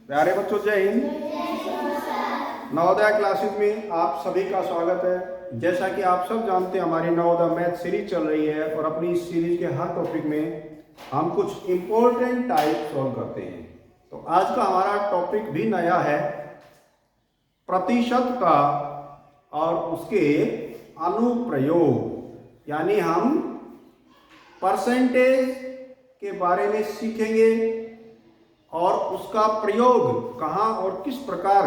प्यारे बच्चों, जय हिंद। नवोदय क्लासेस में आप सभी का स्वागत है। जैसा कि आप सब जानते हैं, हमारी नवोदय मैथ सीरीज चल रही है और अपनी इस सीरीज के हर टॉपिक में हम कुछ इंपॉर्टेंट टाइप सॉल्व करते हैं। तो आज का हमारा टॉपिक भी नया है, प्रतिशत का और उसके अनुप्रयोग। यानी हम परसेंटेज के बारे में सीखेंगे और उसका प्रयोग कहाँ और किस प्रकार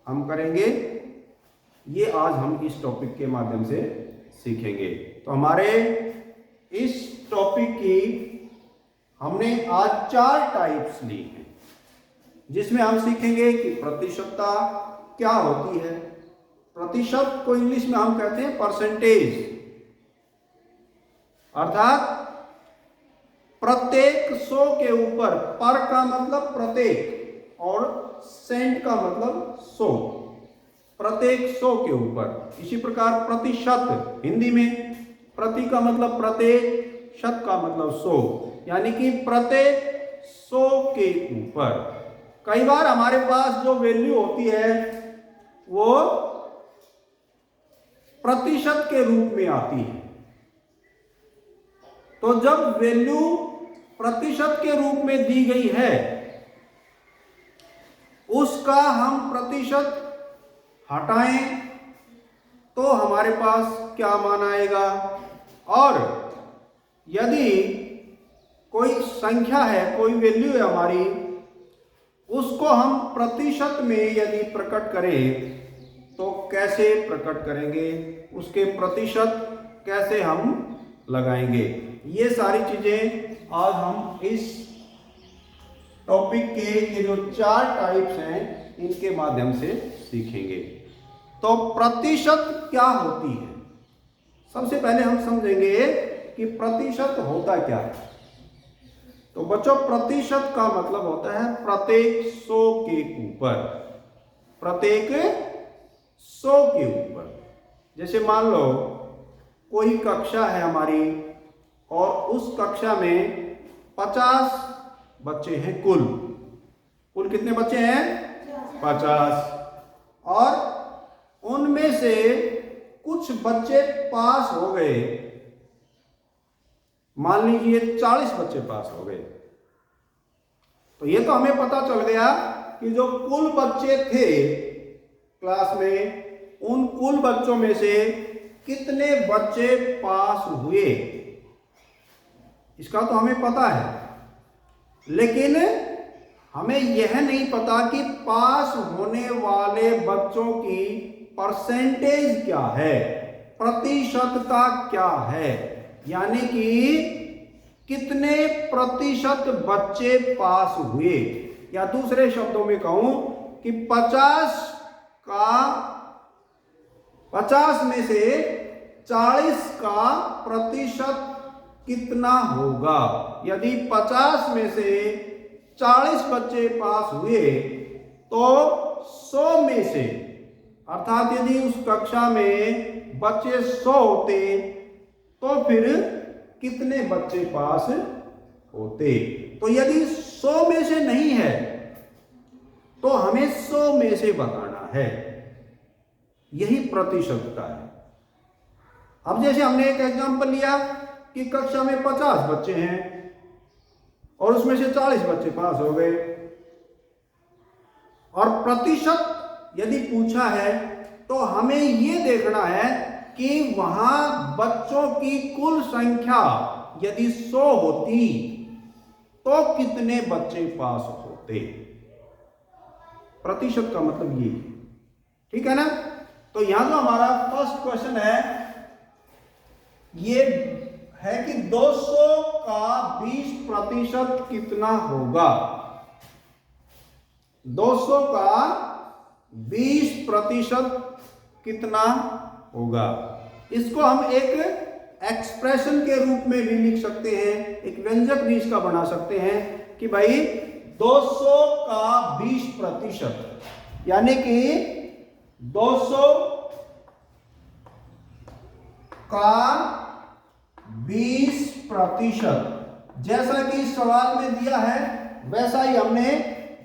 हम करेंगे, ये आज हम इस टॉपिक के माध्यम से सीखेंगे। तो हमारे इस टॉपिक की हमने आज 4 टाइप्स ली हैं, जिसमें हम सीखेंगे कि प्रतिशतता क्या होती है। प्रतिशत को इंग्लिश में हम कहते हैं परसेंटेज, अर्थात प्रत्येक 100 के ऊपर, पर का मतलब प्रत्येक और सेंट का मतलब 100, प्रत्येक 100 के ऊपर। इसी प्रकार प्रतिशत, हिंदी में प्रति का मतलब प्रत्येक, शत का मतलब 100, यानी कि प्रत्येक 100 के ऊपर। कई बार हमारे पास जो वैल्यू होती है वो प्रतिशत के रूप में आती है। तो जब वैल्यू प्रतिशत के रूप में दी गई है, उसका हम प्रतिशत हटाएं तो हमारे पास क्या मान आएगा। और यदि कोई संख्या है, कोई वैल्यू है हमारी, उसको हम प्रतिशत में यदि प्रकट करें तो कैसे प्रकट करेंगे, उसके प्रतिशत कैसे हम लगाएंगे, ये सारी चीजें आज हम इस टॉपिक के ये जो 4 टाइप्स हैं इनके माध्यम से सीखेंगे। तो प्रतिशत क्या होती है, सबसे पहले हम समझेंगे कि प्रतिशत होता क्या है। तो बच्चों, प्रतिशत का मतलब होता है प्रत्येक 100 के ऊपर, प्रत्येक 100 के ऊपर। जैसे मान लो कोई कक्षा है हमारी और उस कक्षा में 50 बच्चे हैं। कुल कितने बच्चे हैं? 50। और उनमें से कुछ बच्चे पास हो गए, मान लीजिए 40 बच्चे पास हो गए। तो ये तो हमें पता चल गया कि जो कुल बच्चे थे क्लास में, उन कुल बच्चों में से कितने बच्चे पास हुए, इसका तो हमें पता है। लेकिन हमें यह नहीं पता कि पास होने वाले बच्चों की परसेंटेज क्या है, प्रतिशतता क्या है, यानी कि कितने प्रतिशत बच्चे पास हुए। या दूसरे शब्दों में कहूं कि 50 में से 40 का प्रतिशत कितना होगा। यदि 50 में से 40 बच्चे पास हुए तो 100 में से, अर्थात यदि उस कक्षा में बच्चे 100 होते तो फिर कितने बच्चे पास होते। तो यदि 100 में से नहीं है तो हमें 100 में से बताना है, यही प्रतिशतता है। अब जैसे हमने एक एग्जांपल लिया कि कक्षा में 50 बच्चे हैं और उसमें से 40 बच्चे पास हो गए, और प्रतिशत यदि पूछा है तो हमें यह देखना है कि वहां बच्चों की कुल संख्या यदि 100 होती तो कितने बच्चे पास होते। प्रतिशत का मतलब ये, ठीक है ना। तो यहां जो हमारा फर्स्ट क्वेश्चन है ये है कि 200 का 20% कितना होगा। 200 का 20% कितना होगा, इसको हम एक एक्सप्रेशन के रूप में भी लिख सकते हैं, एक व्यंजक भी इसका बना सकते हैं कि भाई 200 का 20%, यानी कि 200 का 20%, जैसा कि सवाल में दिया है वैसा ही हमने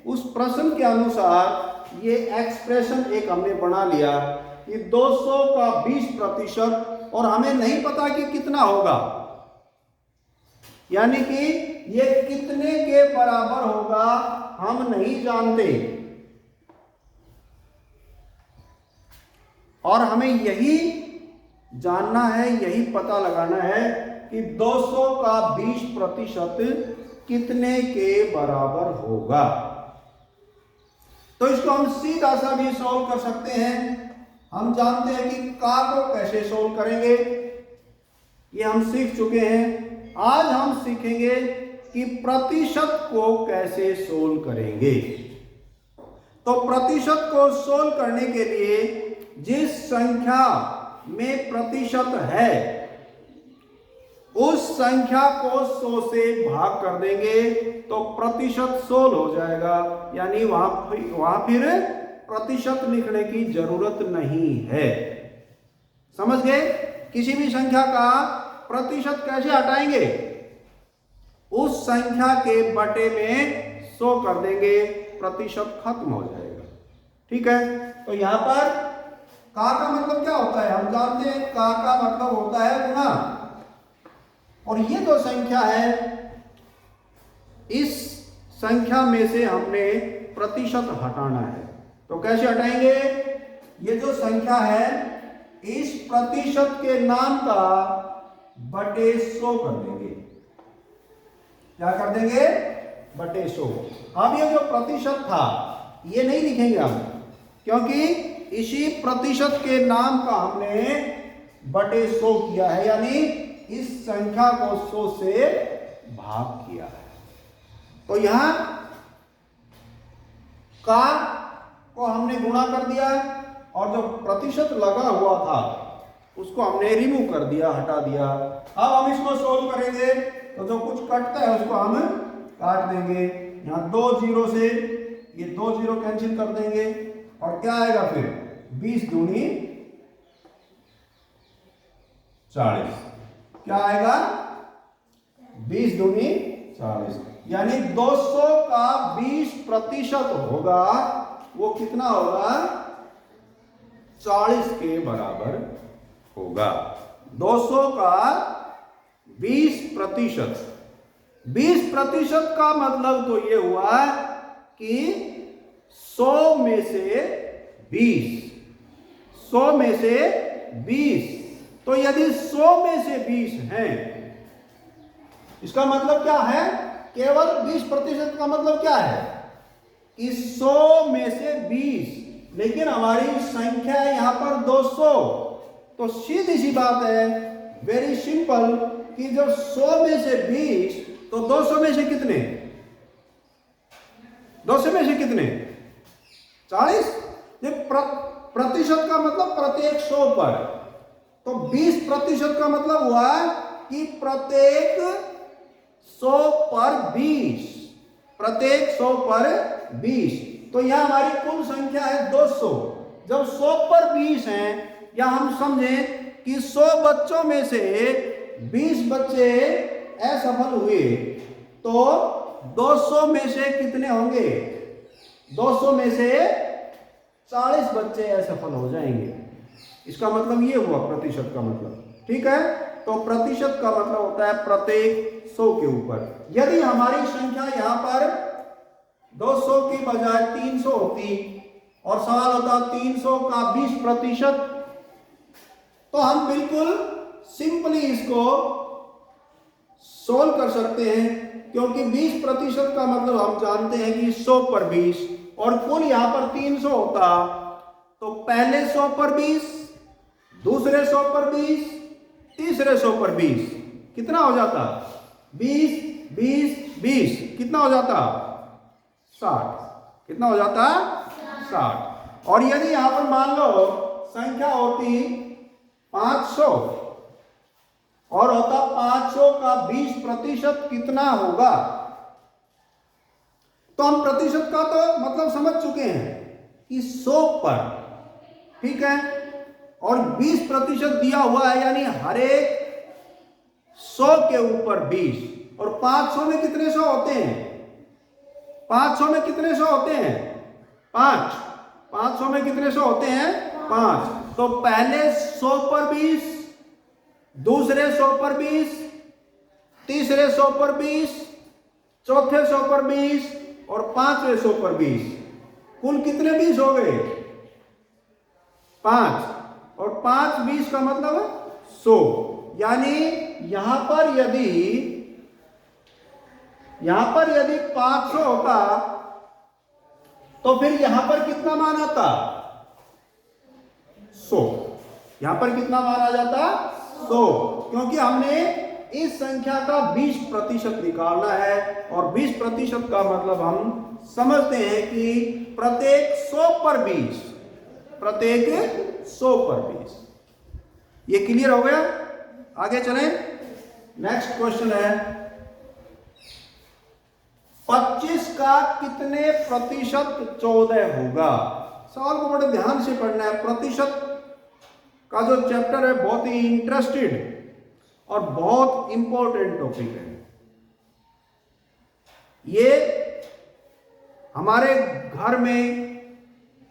उस प्रश्न के अनुसार ये एक्सप्रेशन एक हमने बना लिया कि 200 का 20% और हमें नहीं पता कि कितना होगा, यानी कि ये कितने के बराबर होगा हम नहीं जानते, और हमें यही जानना है, यही पता लगाना है कि 200 का 20% कितने के बराबर होगा। तो इसको हम सीधा सा भी सॉल्व कर सकते हैं। हम जानते हैं कि का को कैसे सॉल्व करेंगे, ये हम सीख चुके हैं। आज हम सीखेंगे कि प्रतिशत को कैसे सोल्व करेंगे। तो प्रतिशत को सोल्व करने के लिए जिस संख्या में प्रतिशत है उस संख्या को 100 से भाग कर देंगे तो प्रतिशत सोल्व हो जाएगा, यानी वहां फिर प्रतिशत लिखने की जरूरत नहीं है। समझ गए? किसी भी संख्या का प्रतिशत कैसे हटाएंगे, उस संख्या के बटे में 100 कर देंगे, प्रतिशत खत्म हो जाएगा। ठीक है, तो यहां पर का मतलब क्या होता है, हम जानते हैं का मतलब होता है गुणा, और ये जो संख्या है इस संख्या में से हमने प्रतिशत हटाना है। तो कैसे हटाएंगे, ये जो संख्या है इस प्रतिशत के नाम का बटे 100 कर देंगे। क्या कर देंगे, बटे 100। अब ये जो प्रतिशत था ये नहीं लिखेंगे हम, क्योंकि इसी प्रतिशत के नाम का हमने बटे 100 किया है, यानी इस संख्या को 100 से भाग किया है। तो यहां का को हमने गुणा कर दिया और जो प्रतिशत लगा हुआ था उसको हमने रिमूव कर दिया, हटा दिया। अब हम इसको सोल्व करेंगे तो जो कुछ कटता है उसको हम काट देंगे। यहां 2 जीरो से ये 2 जीरो कैंसिल कर देंगे और क्या आएगा फिर 20 दूनी 40। क्या आएगा 20 दूनी 40, यानी 200 का 20% होगा, वो कितना होगा 40 के बराबर होगा। 200 का 20%, 20% का मतलब तो ये हुआ कि 100 में से 20, 100 में से 20। तो यदि 100 में से 20 हैं, इसका मतलब क्या है, केवल 20% का मतलब क्या है कि 100 में से 20, लेकिन हमारी संख्या यहां पर 200। तो सीधी सी बात है, वेरी सिंपल, कि जब 100 में से 20 तो 200 में से कितने, 200 में से कितने 40। प्रतिशत का मतलब प्रत्येक 100 पर, तो 20% का मतलब हुआ कि प्रत्येक 100 पर 20, प्रत्येक 100 पर 20। तो यह हमारी कुल संख्या है 200। जब 100 पर 20 हैं, या हम समझें कि 100 बच्चों में से 20 बच्चे असफल हुए, तो 200 में से कितने होंगे, 200 में से 40 बच्चे असफल हो जाएंगे। इसका मतलब ये हुआ प्रतिशत का मतलब। ठीक है, तो प्रतिशत का मतलब होता है प्रत्येक 100 के ऊपर। यदि हमारी संख्या यहां पर 200 की बजाय 300 होती और सवाल होता 300 का 20%, तो हम बिल्कुल सिंपली इसको सोल्व कर सकते हैं, क्योंकि 20% का मतलब हम जानते हैं कि 100 पर 20, और कुल यहां पर 300 होता, तो पहले 100 पर 20, दूसरे 100 पर 20, तीसरे 100 पर 20, कितना हो जाता 20 20 20, कितना हो जाता 60, कितना हो जाता 60। और यदि यहां पर मान लो संख्या होती 500 और होता 500 का 20% कितना होगा, तो हम प्रतिशत का तो मतलब समझ चुके हैं कि 100 पर, ठीक है, और 20% दिया हुआ है, यानी हर एक 100 के ऊपर 20, और 500 में कितने 100 होते हैं, 500 में कितने 100 होते हैं? 5। 500 में कितने 100 होते हैं? 5। तो पहले 100 पर 20, दूसरे 100 पर 20, तीसरे 100 पर 20, चौथे 100 पर 20 और पांचवें 100 पर 20। कुल कितने 20 हो गए? 5। और 5 20 का मतलब 100। यानी यहां पर यदि 500 होता तो फिर यहां पर कितना मान आता? 100। यहां पर कितना मान आ जाता? 100। क्योंकि हमने इस संख्या का 20% निकालना है और 20% का मतलब हम समझते हैं कि प्रत्येक 100 पर 20, प्रत्येक 100 पर 20। ये क्लियर हो गया? आगे चलें। नेक्स्ट क्वेश्चन है 25 का कितने प्रतिशत 14 होगा? सवाल को बड़े ध्यान से पढ़ना है। प्रतिशत का जो चैप्टर है बहुत ही इंटरेस्टेड और बहुत इंपॉर्टेंट टॉपिक है। ये हमारे घर में,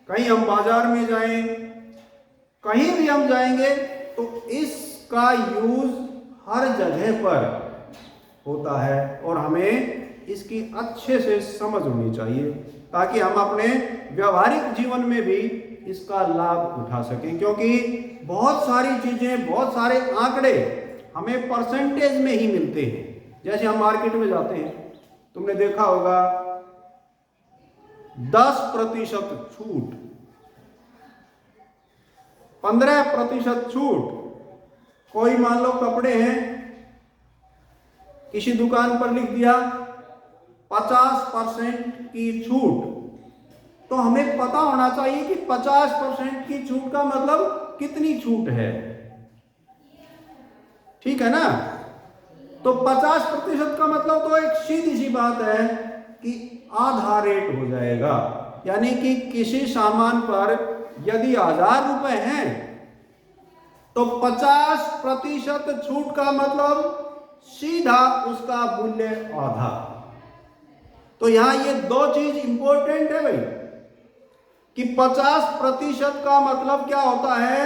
कहीं हम बाजार में जाएं, कहीं भी हम जाएंगे तो इसका यूज हर जगह पर होता है और हमें इसकी अच्छे से समझ होनी चाहिए ताकि हम अपने व्यवहारिक जीवन में भी इसका लाभ उठा सकें। क्योंकि बहुत सारी चीजें, बहुत सारे आंकड़े हमें परसेंटेज में ही मिलते हैं। जैसे हम मार्केट में जाते हैं, तुमने देखा होगा 10% छूट, 15% छूट। कोई मान लो कपड़े हैं, किसी दुकान पर लिख दिया 50% की छूट, तो हमें पता होना चाहिए कि 50% की छूट का मतलब कितनी छूट है। ठीक है ना? तो 50% का मतलब तो एक सीधी सी बात है कि आधा रेट हो जाएगा। यानी कि किसी सामान पर यदि 1000 रुपए हैं तो 50% छूट का मतलब सीधा उसका मूल्य आधा। तो यहां ये दो चीज इंपॉर्टेंट है भाई कि 50% का मतलब क्या होता है?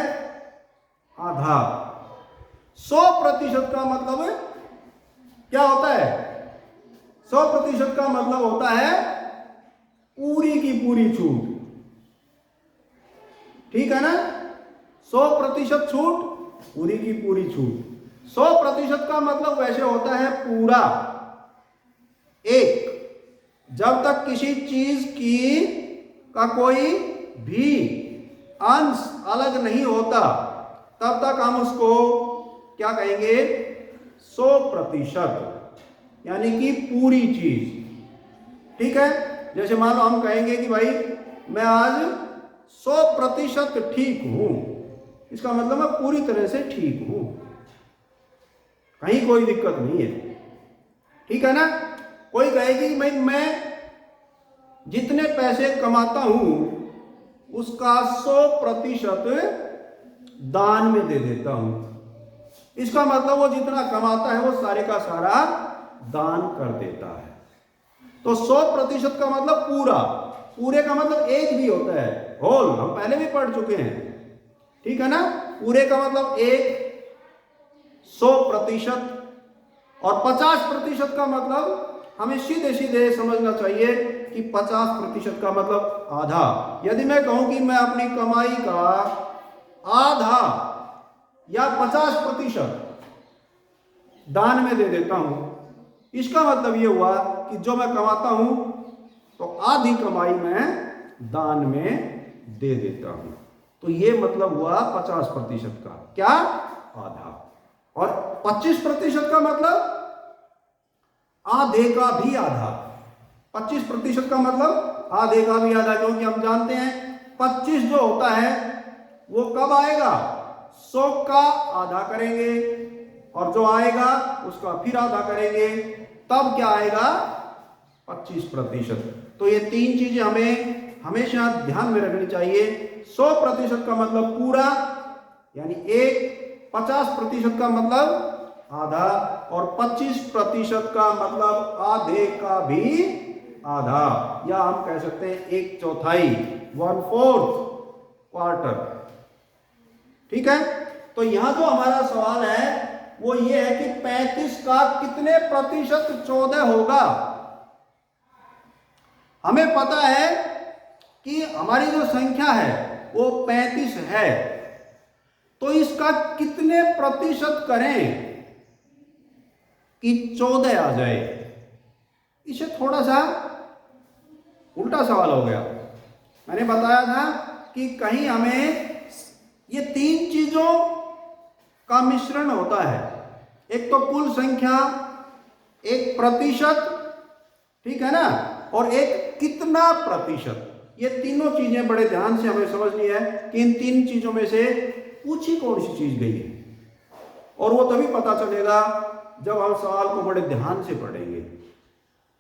आधा। 100% का मतलब क्या होता है? 100% का मतलब होता है पूरी की पूरी छूट। ठीक है ना? 100% छूट, पूरी की पूरी छूट। 100% का मतलब वैसे होता है पूरा। एक, जब तक किसी चीज की का कोई भी अंश अलग नहीं होता तब तक हम उसको क्या कहेंगे? 100%, यानी कि पूरी चीज। ठीक है? जैसे मान लो हम कहेंगे कि भाई मैं आज 100% ठीक हूं, इसका मतलब मैं पूरी तरह से ठीक हूं, कहीं कोई दिक्कत नहीं है। ठीक है ना? कोई कहेगी भाई मैं जितने पैसे कमाता हूं उसका 100% दान में दे देता हूं, इसका मतलब वो जितना कमाता है वो सारे का सारा दान कर देता है। तो 100% का मतलब पूरा, पूरे का मतलब एक भी होता है, होल, हम पहले भी पढ़ चुके हैं। ठीक है ना? पूरे का मतलब एक, 100%। और 50% का मतलब हमें सीधे सीधे समझना चाहिए कि 50% का मतलब आधा। यदि मैं कहूं कि मैं अपनी कमाई का आधा या 50% दान में दे देता हूं, इसका मतलब यह हुआ कि जो मैं कमाता हूं तो आधी कमाई मैं दान में दे देता हूं। तो यह मतलब हुआ 50% का, क्या? आधा। और 25% का मतलब आधे का भी आधा। 25% का मतलब आधे का भी आधा, क्योंकि हम जानते हैं 25 जो होता है वो कब आएगा? 100 का आधा करेंगे और जो आएगा उसका फिर आधा करेंगे, तब क्या आएगा? 25%। तो ये तीन चीजें हमें हमेशा ध्यान में रखनी चाहिए। 100% का मतलब पूरा यानी एक, 50% का मतलब आधा और 25% का मतलब आधे का भी आधा, या हम कह सकते हैं 1/4, 1/4 क्वार्टर। ठीक है, तो यहां जो हमारा सवाल है वो ये है कि 35 का कितने प्रतिशत 14 होगा। हमें पता है कि हमारी जो संख्या है वो 35 है, तो इसका कितने प्रतिशत करें कि 14 आ जाए। इसे थोड़ा सा उल्टा सवाल हो गया। मैंने बताया था कि कहीं हमें ये 3 चीजों का मिश्रण होता है, एक तो कुल संख्या, एक प्रतिशत, ठीक है ना, और एक कितना प्रतिशत। ये तीनों चीजें बड़े ध्यान से हमें समझनी है कि इन 3 चीजों में से पूछी कौन सी चीज गई है, और वो तभी पता चलेगा जब हम सवाल को बड़े ध्यान से पढ़ेंगे।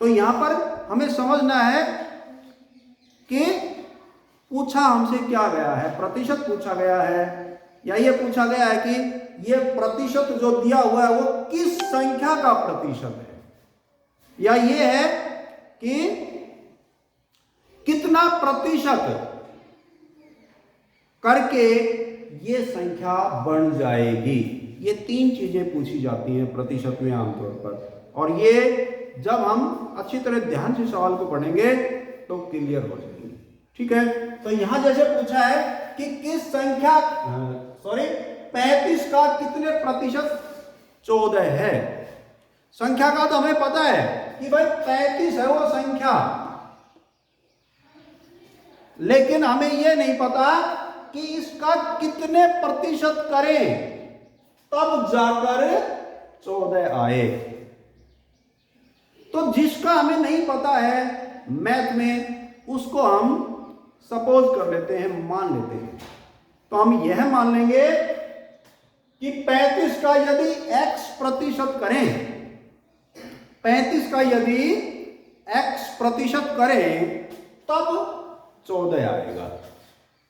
तो यहां पर हमें समझना है कि पूछा हमसे क्या गया है, प्रतिशत पूछा गया है, या ये पूछा गया है कि ये प्रतिशत जो दिया हुआ है वो किस संख्या का प्रतिशत है, या ये है कि कितना प्रतिशत करके ये संख्या बन जाएगी। ये 3 चीजें पूछी जाती हैं प्रतिशत में आमतौर पर, और ये जब हम अच्छी तरह ध्यान से सवाल को पढ़ेंगे तो क्लियर हो जाएंगे। ठीक है, तो यहां जैसे पूछा है कि किस संख्या 35 का कितने प्रतिशत 14 है। संख्या का तो हमें पता है कि भाई 35 है वो संख्या, लेकिन हमें यह नहीं पता कि इसका कितने प्रतिशत करें तब जाकर 14 आए। तो जिसका हमें नहीं पता है मैथ में, उसको हम सपोज कर लेते हैं, मान लेते हैं। तो हम यह मान लेंगे कि 35 का यदि x प्रतिशत करें, 35 का यदि x प्रतिशत करें तब 14 आएगा।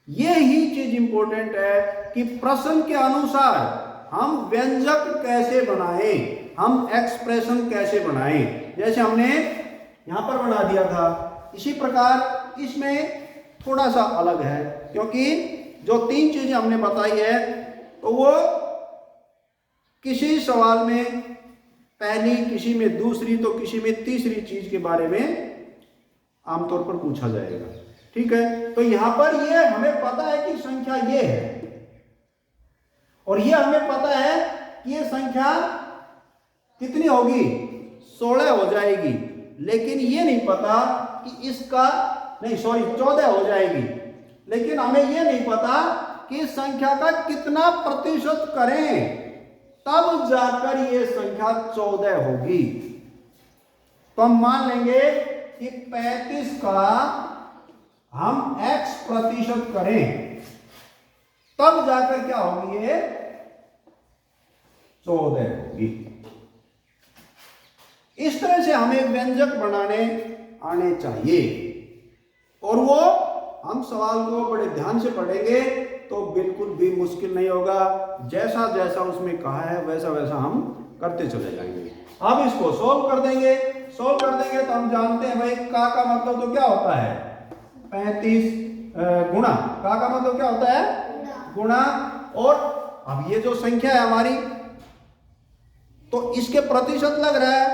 यह ही चीज इंपॉर्टेंट है कि प्रश्न के अनुसार हम व्यंजक कैसे बनाएं, हम एक्सप्रेशन कैसे बनाएं। जैसे हमने यहां पर बना दिया था, इसी प्रकार इसमें थोड़ा सा अलग है, क्योंकि जो 3 चीजें हमने बताई है तो वो किसी सवाल में पहली, किसी में दूसरी, तो किसी में तीसरी चीज के बारे में आमतौर पर पूछा जाएगा। ठीक है, तो यहां पर ये हमें पता है कि संख्या ये है, और ये हमें पता है कि ये संख्या कितनी होगी, 16 हो जाएगी, लेकिन ये नहीं पता कि इसका 14 हो जाएगी, लेकिन हमें ये नहीं पता कि इस संख्या का कितना प्रतिशत करें तब जाकर ये संख्या 14 होगी। तो हम मान लेंगे कि 35 का हम x प्रतिशत करें तब जाकर क्या होगी, ये 14 होगी। इस तरह से हमें व्यंजक बनाने आने चाहिए, और वो हम सवाल को बड़े ध्यान से पढ़ेंगे तो बिल्कुल भी मुश्किल नहीं होगा। जैसा जैसा उसमें कहा है वैसा वैसा हम करते चले जाएंगे। अब इसको सोल्व कर देंगे तो हम जानते हैं भाई का मतलब तो क्या होता है, 35 गुणा, का मतलब क्या होता है, गुणा। और अब ये जो संख्या है हमारी, तो इसके प्रतिशत लग रहा है,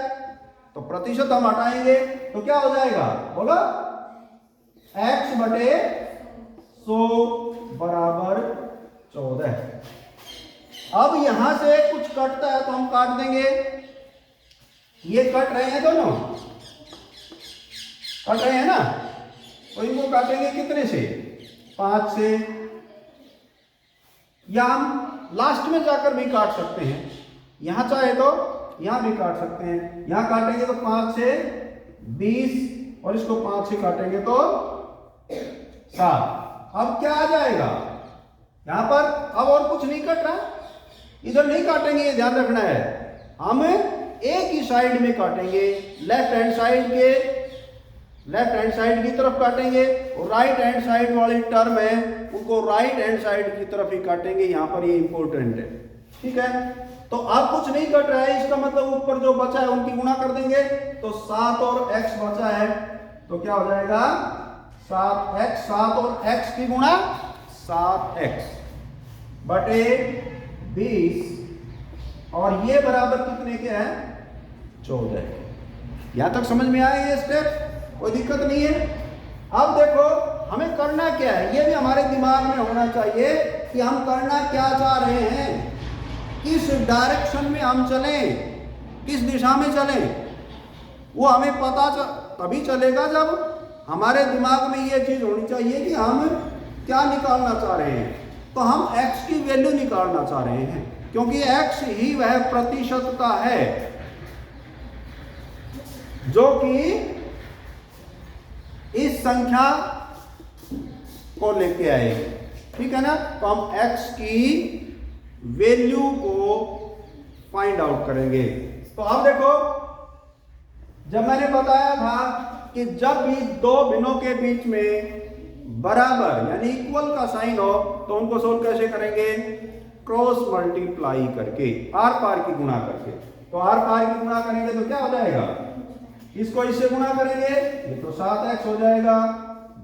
तो प्रतिशत हम हटाएंगे तो क्या हो जाएगा, बोलो, x बटे 100 बराबर 14। अब यहां से कुछ कटता है तो हम काट देंगे। ये कट रहे हैं दोनों, कट रहे हैं ना, तो इनको काटेंगे कितने से, 5 से, या हम लास्ट में जाकर भी काट सकते हैं। यहां चाहे तो यहां भी काट सकते हैं। यहां काटेंगे तो 5 से 20, और इसको 5 से काटेंगे तो 7। अब क्या आ जाएगा यहां पर, अब और कुछ नहीं कट रहा, इधर नहीं काटेंगे, ये ध्यान रखना है। हम एक ही साइड में काटेंगे, लेफ्ट हैंड साइड की तरफ काटेंगे, और राइट हैंड साइड वाली टर्म है उनको राइट हैंड साइड की तरफ ही काटेंगे। यहां पर ये इंपॉर्टेंट है। ठीक है, तो अब कुछ नहीं कट रहा है, इसका मतलब ऊपर जो बचा है उनकी गुणा कर देंगे, तो 7 और x बचा है तो क्या हो जाएगा 7x, 7 और x की गुणा 7x बटे 20 और ये बराबर कितने के हैं 14। यहां तक समझ में आया ये स्टेप, कोई दिक्कत नहीं है। अब देखो हमें करना क्या है, ये भी हमारे दिमाग में होना चाहिए कि हम करना क्या चाह रहे हैं, किस डायरेक्शन में हम चलें, किस दिशा में चलें। वो हमें पता तभी चलेगा जब हमारे दिमाग में ये चीज होनी चाहिए कि हम क्या निकालना चाह रहे हैं। तो हम x की वैल्यू निकालना चाह रहे हैं, क्योंकि x ही वह प्रतिशतता है जो कि इस संख्या को लेके आएगी। ठीक है ना, तो हम x की वैल्यू को फाइंड आउट करेंगे। तो अब देखो, जब मैंने बताया था कि जब भी दो भिन्नों के बीच में बराबर यानी इक्वल का साइन हो तो उनको सोल्व कैसे करेंगे, क्रॉस मल्टीप्लाई करके, आर पार की गुणा करके। तो आर पार की गुणा करेंगे तो क्या हो जाएगा, इसको इससे गुणा करेंगे ये तो 7x हो जाएगा,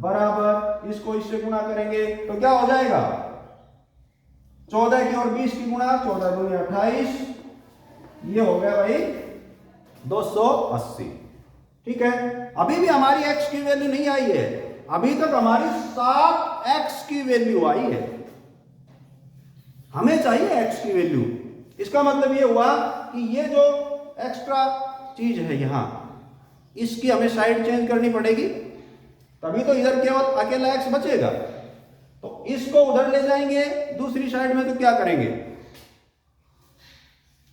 बराबर इसको इससे गुणा करेंगे तो क्या हो जाएगा 14 की और 20 की गुणा, 14 दूनी 28, ये हो गया भाई 280। ठीक है, अभी भी हमारी x की वैल्यू नहीं आई है, अभी तक हमारी 7x की वैल्यू आई है, हमें चाहिए x की वैल्यू। इसका मतलब ये हुआ कि ये जो एक्स्ट्रा चीज है यहां, इसकी हमें साइड चेंज करनी पड़ेगी, तभी तो इधर केवल अकेला x बचेगा। तो इसको उधर ले जाएंगे दूसरी साइड में, तो क्या करेंगे,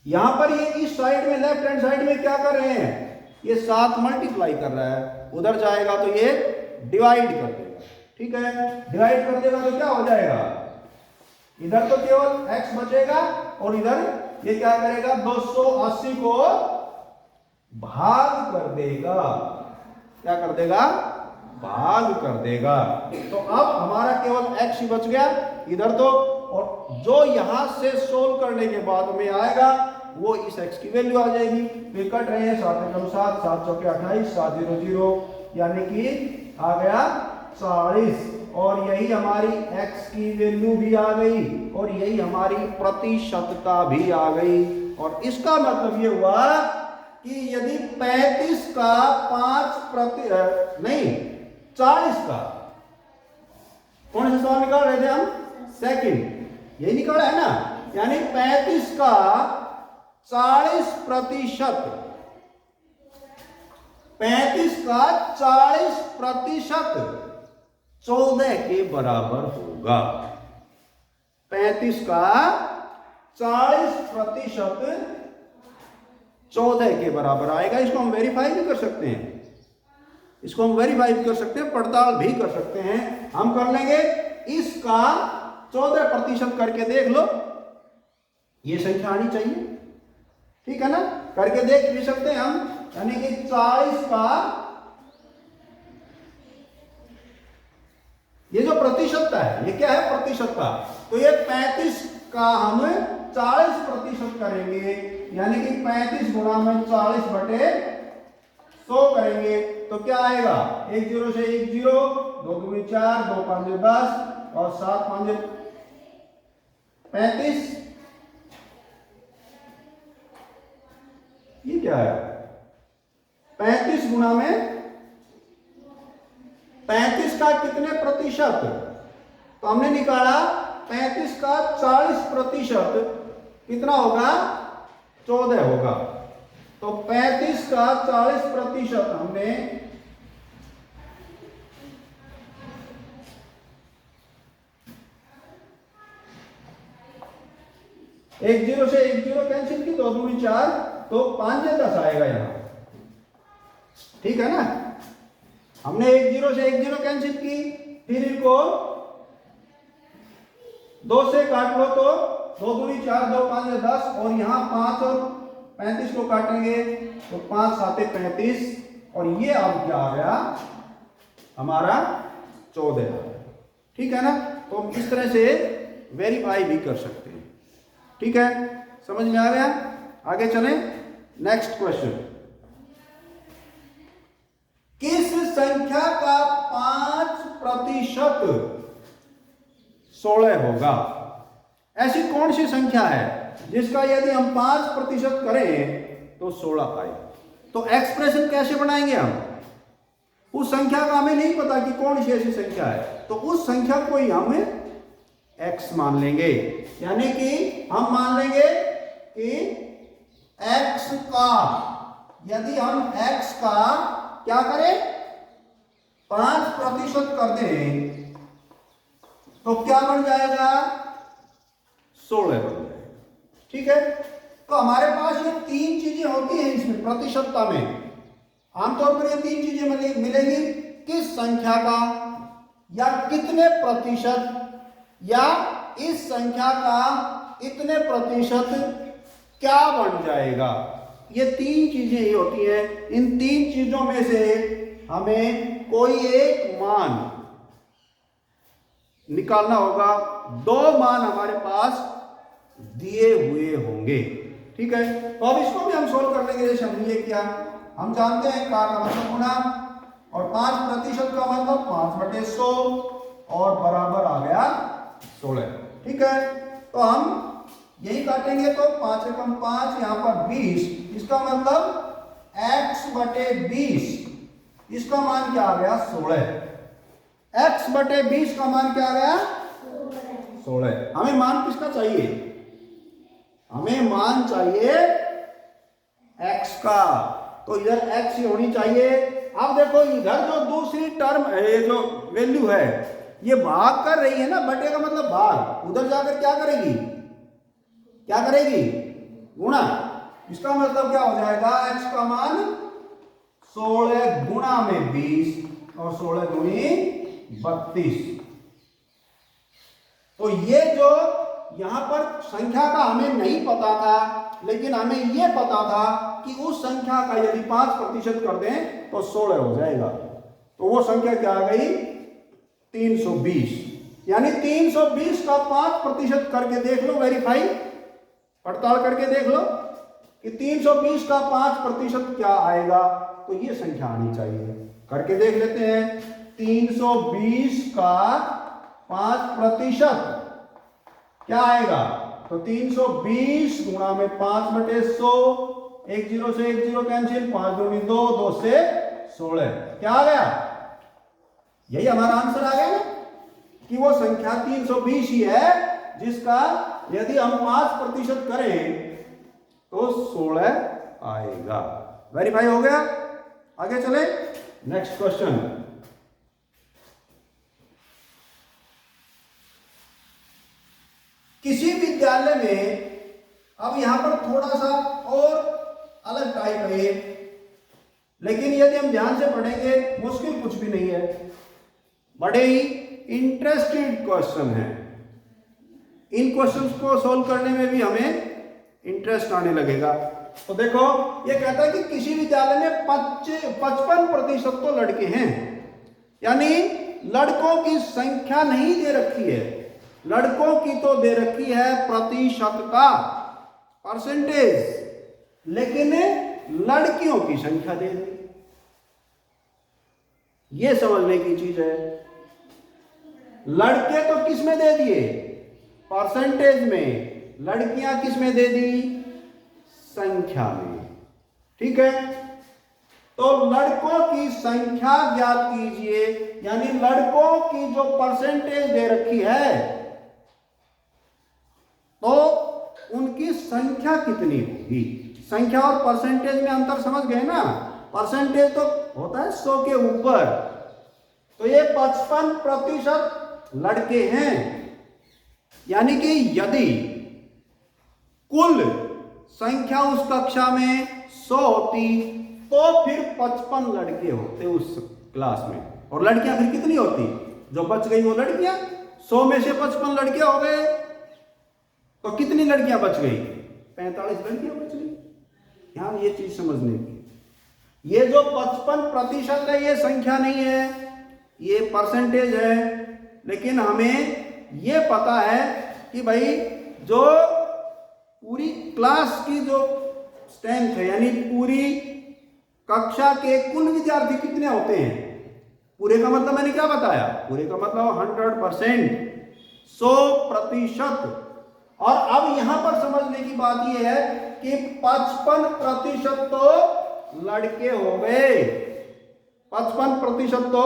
यहां पर ये इस साइड में लेफ्ट हैंड साइड में क्या कर रहे हैं, ये 7 मल्टीप्लाई कर रहा है, उधर जाएगा तो ये डिवाइड कर देगा। ठीक है, डिवाइड कर देगा तो क्या हो जाएगा, इधर तो केवल x बचेगा और इधर ये क्या करेगा 280 को भाग कर देगा, क्या कर देगा, भाग कर देगा। तो अब हमारा केवल x ही बच गया इधर तो, और जो यहां से सोल्व करने के बाद में आएगा वो इस x की वैल्यू आ जाएगी। वे कट रहे हैं 7 कम 7, 7 चौके 28, 7 0 0, यानी कि आ गया 40, और यही हमारी x की वैल्यू भी आ गई और यही हमारी प्रतिशतता भी आ गई। और इसका मतलब ये हुआ कि यदि 35 का 40 का, कौन सा सवाल निकाल रहे थे हम, सेकंड, यही निकाला है ना, यानी 35 का 40%, 35 का 40% 14 के बराबर होगा। 35 का 40% 14 के बराबर आएगा। इसको हम वेरीफाई भी कर सकते हैं, इसको हम वेरीफाई भी कर सकते हैं, पड़ताल भी कर सकते हैं। हम कर लेंगे, इसका 14% करके देख लो, ये संख्या आनी चाहिए। ठीक है ना, करके देख भी सकते हैं हम, यानी कि 40 का, ये जो प्रतिशतता है ये क्या है प्रतिशतता, तो ये 35 का हम 40% करेंगे, यानी कि 35 गुणा में 40 बटे 100 करेंगे तो क्या आएगा, 1 0 से 1 0, 2 दूनी 4, 2 5 10 और 7 5 35। ये क्या है, 35 गुणा में 35 का कितने प्रतिशत, तो हमने निकाला 35 का 40% कितना होगा, 14 होगा। तो 35 का 40% हमने 1 0 से 1 0 कैंसिल की, 2 दूनी 4, तो 5 10 आएगा यहां। ठीक है ना, हमने 1 0 से 1 0 कैंसिल की, फिर इनको 2 से काट लो तो 2 दूनी 4, 2 5 10, और यहां 5 और 35 को काटेंगे तो 5 7 35, और ये अब क्या आ गया हमारा 14। ठीक है ना, तो हम इस तरह से वेरीफाई भी कर सकते हैं। ठीक है, समझ में आ गया, आगे चलें। नेक्स्ट क्वेश्चन, किस संख्या का 5% 16 होगा। ऐसी कौन सी संख्या है जिसका यदि हम 5% करें तो 16 आए? तो एक्सप्रेशन कैसे बनाएंगे हम? उस संख्या का हमें नहीं पता कि कौन सी ऐसी संख्या है, तो उस संख्या को ही हम x मान लेंगे। यानी कि हम मान लेंगे कि x का, यदि हम x का क्या करें 5% कर दें तो क्या बन जाएगा? 16 बन जाएगा। ठीक है, तो हमारे पास ये 3 चीजें होती हैं इसमें प्रतिशतता में। आमतौर पर ये 3 चीजें मिलेंगी, किस संख्या का या कितने प्रतिशत या इस संख्या का इतने प्रतिशत क्या बन जाएगा। ये 3 चीजें ही होती हैं। इन 3 चीजों में से हमें कोई एक मान निकालना होगा। 2 मान हमारे पास दिए हुए होंगे। ठीक है, तो अब इसको भी हम सोल्व कर लेंगे। जैसे हमने ये किया, हम जानते हैं का मतलब गुना और 5% का मतलब 5/100 और बराबर आ गया 16। ठीक है, तो हम यही काटेंगे तो 5 एकम 5, यहां पर 20, इसका मतलब x/20, इसका मान क्या आ गया? 16। x/20 का मान क्या आ गया? 16। हमें मान किसका चाहिए? हमें मान चाहिए x का, तो इधर x ही होनी चाहिए। अब देखो इधर जो दूसरी टर्म है, जो वैल्यू है, ये भाग कर रही है ना, बटे का मतलब भाग, उधर जाकर क्या करेगी? क्या करेगी? गुणा। इसका मतलब क्या हो जाएगा? x का मान 16 गुणा में 20 और 16 दूनी 32। तो ये जो यहां पर संख्या का हमें नहीं पता था, लेकिन हमें यह पता था कि उस संख्या का यदि 5% कर दें तो 16 हो जाएगा। तो वो संख्या क्या आ गई? 320। यानी 320 का 5% करके देख लो, वेरीफाई, पड़ताल करके देख लो कि 320 का 5% क्या आएगा। तो ये संख्या आनी चाहिए। करके देख लेते हैं। 320 का 5% क्या आएगा? तो 320 गुणा में 5/100, 1 0 से 1 0 कैंसिल, 5 दूनी 2, 2 से 16। क्या आ गया? यही हमारा आंसर आ गया ना, कि वो संख्या 320 ही है जिसका यदि हम 5% करें तो 16 आएगा। वेरीफाई हो गया? आगे चले, नेक्स्ट क्वेश्चन। किसी विद्यालय में, अब यहां पर थोड़ा सा और अलग टाइप है, लेकिन यदि हम ध्यान से पढ़ेंगे मुश्किल कुछ भी नहीं है, बड़े ही इंटरेस्टेड क्वेश्चन है। इन क्वेश्चंस को सॉल्व करने में भी हमें इंटरेस्ट आने लगेगा। तो देखो, ये कहता है कि किसी विद्यालय में 55% तो लड़के हैं, यानी लड़कों की संख्या नहीं दे रखी है, लड़कों की तो दे रखी है प्रतिशतता, परसेंटेज, लेकिन लड़कियों की संख्या दे दी। ये समझने की चीज है। लड़के तो किस में दे दिए? परसेंटेज में। लड़कियां किस में दे दी? संख्या में। ठीक है, तो लड़कों की संख्या ज्ञात कीजिए, यानी लड़कों की जो परसेंटेज दे रखी है तो उनकी संख्या कितनी होगी। संख्या और परसेंटेज में अंतर समझ गए ना? परसेंटेज तो होता है 100 के ऊपर, तो ये 55% लड़के हैं। यानी कि यदि कुल संख्या उस कक्षा में 100 होती तो फिर 55 लड़के होते उस क्लास में, और लड़कियां फिर कितनी होती? जो बच गई वो लड़कियां। 100 में से 55 लड़के हो गए तो कितनी लड़कियां बच गई? 45 लड़कियां बच गई। यहां ये चीज समझने की, ये जो 55% है ये संख्या नहीं है, ये परसेंटेज है। लेकिन हमें ये पता है कि भाई जो पूरी क्लास की जो स्ट्रेंथ है, यानी पूरी कक्षा के कुल विद्यार्थी कितने होते हैं? पूरे का मतलब मैंने क्या बताया, पूरे का मतलब 100%, 100%। और अब यहां पर समझने की बात यह है कि 55% तो लड़के हो गए, 55% तो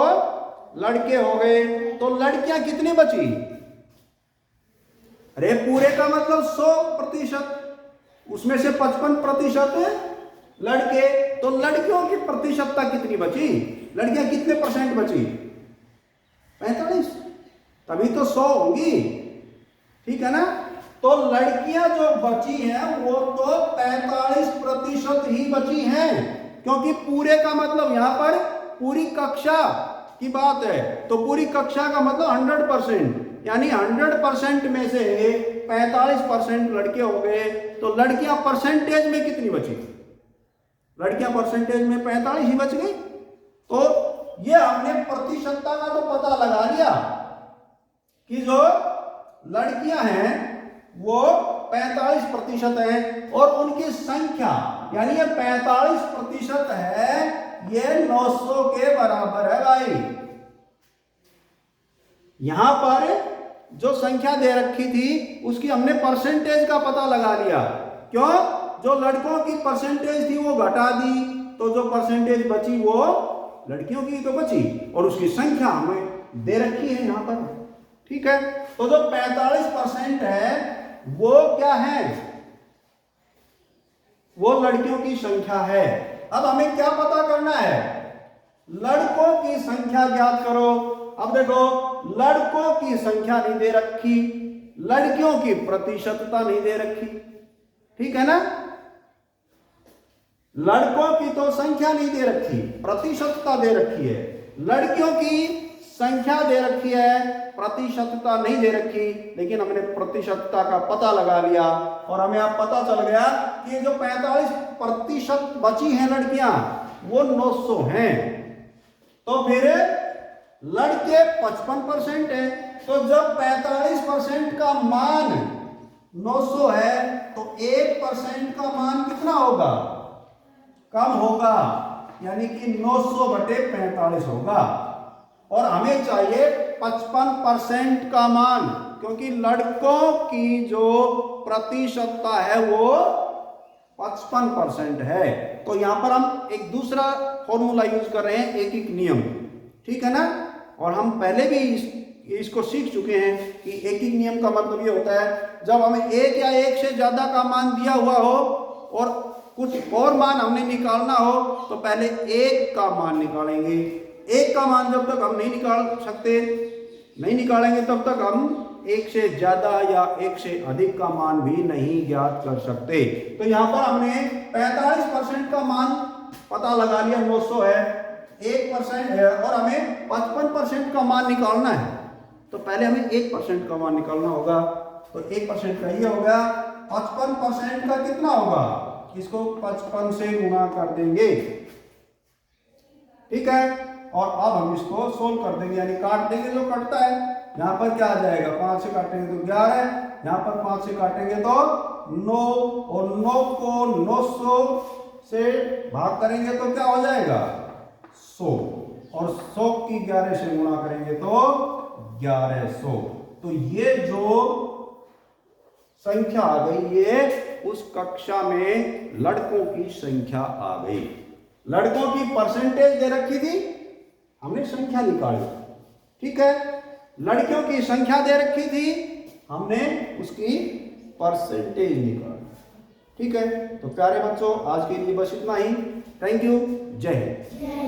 लड़के हो गए, तो लड़कियां कितनी बची? अरे पूरे का मतलब 100%, उसमें से 55% लड़के, तो लड़कियों की प्रतिशतता कितनी बची? लड़कियां कितने परसेंट बची? 45, तभी तो 100 होंगी, ठीक है ना। तो लड़कियां जो बची हैं वो तो 45% ही बची हैं, क्योंकि पूरे का मतलब यहां पर पूरी कक्षा की बात है, तो पूरी कक्षा का मतलब 100%, यानी 100% में से 45% लड़के हो गए, तो लड़कियां परसेंटेज में कितनी बची? लड़कियां परसेंटेज में 45 ही बच गई। तो ये हमने प्रतिशतता का तो पता लगा लिया कि जो लड़कियां हैं वो 45% है, और उनकी संख्या यानी ये 45% है, ये 900 के बराबर है भाई। यहां पर जो संख्या दे रखी थी उसकी हमने परसेंटेज का पता लगा लिया। क्यों? जो लड़कों की परसेंटेज थी वो घटा दी, तो जो परसेंटेज बची वो लड़कियों की तो बची, और उसकी संख्या हमें दे रखी है यहां पर, ठीक है। तो जो 45% है वो क्या है? वो लड़कियों की संख्या है। अब हमें क्या पता करना है? लड़कों की संख्या ज्ञात करो। अब देखो, लड़कों की संख्या नहीं दे रखी, लड़कियों की प्रतिशतता नहीं दे रखी, ठीक है ना। लड़कों की तो संख्या नहीं दे रखी, प्रतिशतता दे रखी है। लड़कियों की संख्या दे रखी है, प्रतिशतता नहीं दे रखी, लेकिन हमने प्रतिशतता का पता लगा लिया, और हमें अब पता चल गया कि जो 45% बची हैं लड़कियां वो 900 हैं। तो फिर लड़के 55% है, तो जब 45% का मान 900 है तो 1% का मान कितना होगा? कम होगा, यानी कि 900/45 होगा, और हमें चाहिए 55% का मान, क्योंकि लड़कों की जो प्रतिशतता है वो 55% है। तो यहां पर हम एक दूसरा फॉर्मूला यूज कर रहे हैं, एक नियम, ठीक है ना। और हम पहले भी इसको सीख चुके हैं कि एक नियम का मतलब ये होता है, जब हमें एक या एक से ज्यादा का मान दिया हुआ हो और कुछ और मान हमने निकालना हो, तो पहले एक का मान निकालेंगे। एक का मान जब तक हम नहीं निकालेंगे तब तक हम एक से ज्यादा या एक से अधिक का मान भी नहीं ज्ञात कर सकते। तो यहां पर हमने 45% का मान पता लगा लिया, 900 है, 1% है, और हमें 55% का मान निकालना है, तो पहले हमें 1% का मान निकालना होगा। तो 1% का ये हो गया, 55% का कितना होगा? इसको 55 से गुणा कर देंगे, ठीक है। और अब हम इसको सोल्व कर देंगे, यानी काट देंगे, जो कटता है यहां पर क्या आ जाएगा? 5 से काटेंगे तो 11, यहां पर 5 से काटेंगे तो 9, और 9 को 900 से भाग करेंगे तो क्या हो जाएगा? 100, और 100 की 11 से गुणा करेंगे तो 1100। तो ये जो संख्या आ गई, ये उस कक्षा में लड़कों की संख्या आ गई। लड़कों की परसेंटेज दे रखी थी, हमने संख्या निकाली, ठीक है। लड़कियों की संख्या दे रखी थी, हमने उसकी परसेंटेज निकाली, ठीक है। तो प्यारे बच्चों, आज के लिए बस इतना ही। थैंक यू, जय हिंद।